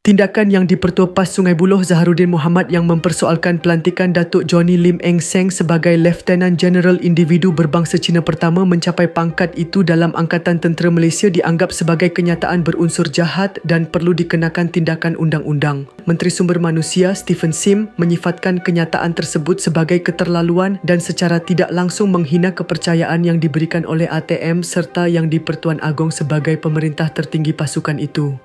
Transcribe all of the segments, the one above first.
Tindakan yang di-Pertua PAS Sungai Buloh Zaharuddin Mohamad yang mempersoalkan pelantikan Datuk Johnny Lim Eng Seng sebagai Lieutenant General individu berbangsa Cina pertama mencapai pangkat itu dalam Angkatan Tentera Malaysia dianggap sebagai kenyataan berunsur jahat dan perlu dikenakan tindakan undang-undang. Menteri Sumber Manusia Stephen Sim menyifatkan kenyataan tersebut sebagai keterlaluan dan secara tidak langsung menghina kepercayaan yang diberikan oleh ATM serta yang di-Pertuan Agong sebagai pemerintah tertinggi pasukan itu.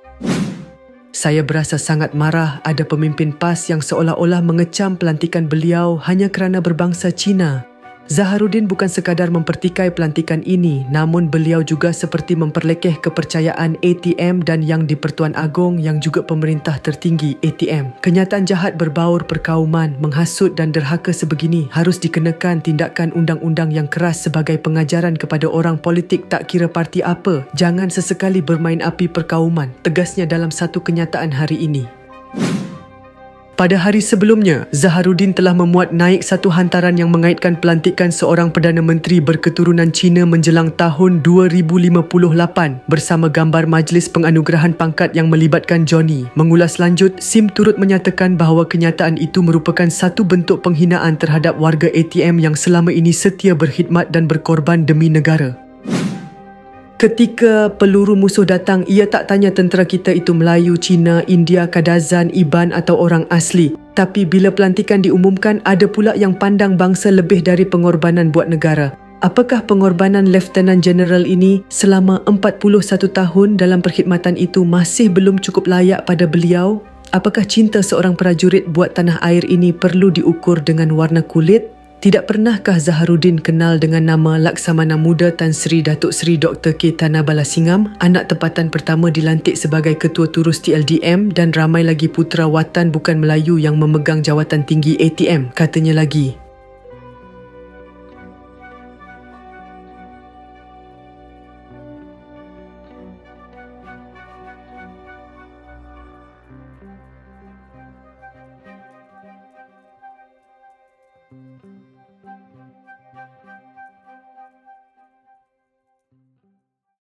Saya berasa sangat marah ada pemimpin PAS yang seolah-olah mengecam pelantikan beliau hanya kerana berbangsa Cina. Zaharuddin bukan sekadar mempertikai pelantikan ini, namun beliau juga seperti memperlekeh kepercayaan ATM dan yang di-Pertuan Agong yang juga pemerintah tertinggi ATM. Kenyataan jahat berbaur perkauman, menghasut dan derhaka sebegini harus dikenakan tindakan undang-undang yang keras sebagai pengajaran kepada orang politik tak kira parti apa. Jangan sesekali bermain api perkauman, tegasnya dalam satu kenyataan hari ini. Pada hari sebelumnya, Zaharuddin telah memuat naik satu hantaran yang mengaitkan pelantikan seorang Perdana Menteri berketurunan Cina menjelang tahun 2058 bersama gambar majlis penganugerahan pangkat yang melibatkan Johnny. Mengulas lanjut, Sim turut menyatakan bahawa kenyataan itu merupakan satu bentuk penghinaan terhadap warga ATM yang selama ini setia berkhidmat dan berkorban demi negara. Ketika peluru musuh datang, ia tak tanya tentera kita itu Melayu, Cina, India, Kadazan, Iban atau orang asli. Tapi bila pelantikan diumumkan, ada pula yang pandang bangsa lebih dari pengorbanan buat negara. Apakah pengorbanan Lieutenant General ini selama 41 tahun dalam perkhidmatan itu masih belum cukup layak pada beliau? Apakah cinta seorang prajurit buat tanah air ini perlu diukur dengan warna kulit? Tidak pernahkah Zaharuddin kenal dengan nama Laksamana Muda Tan Sri Datuk Seri Dr. K. Tana Balasingam, anak tempatan pertama dilantik sebagai Ketua Turus TLDM dan ramai lagi putera watan bukan Melayu yang memegang jawatan tinggi ATM, katanya lagi.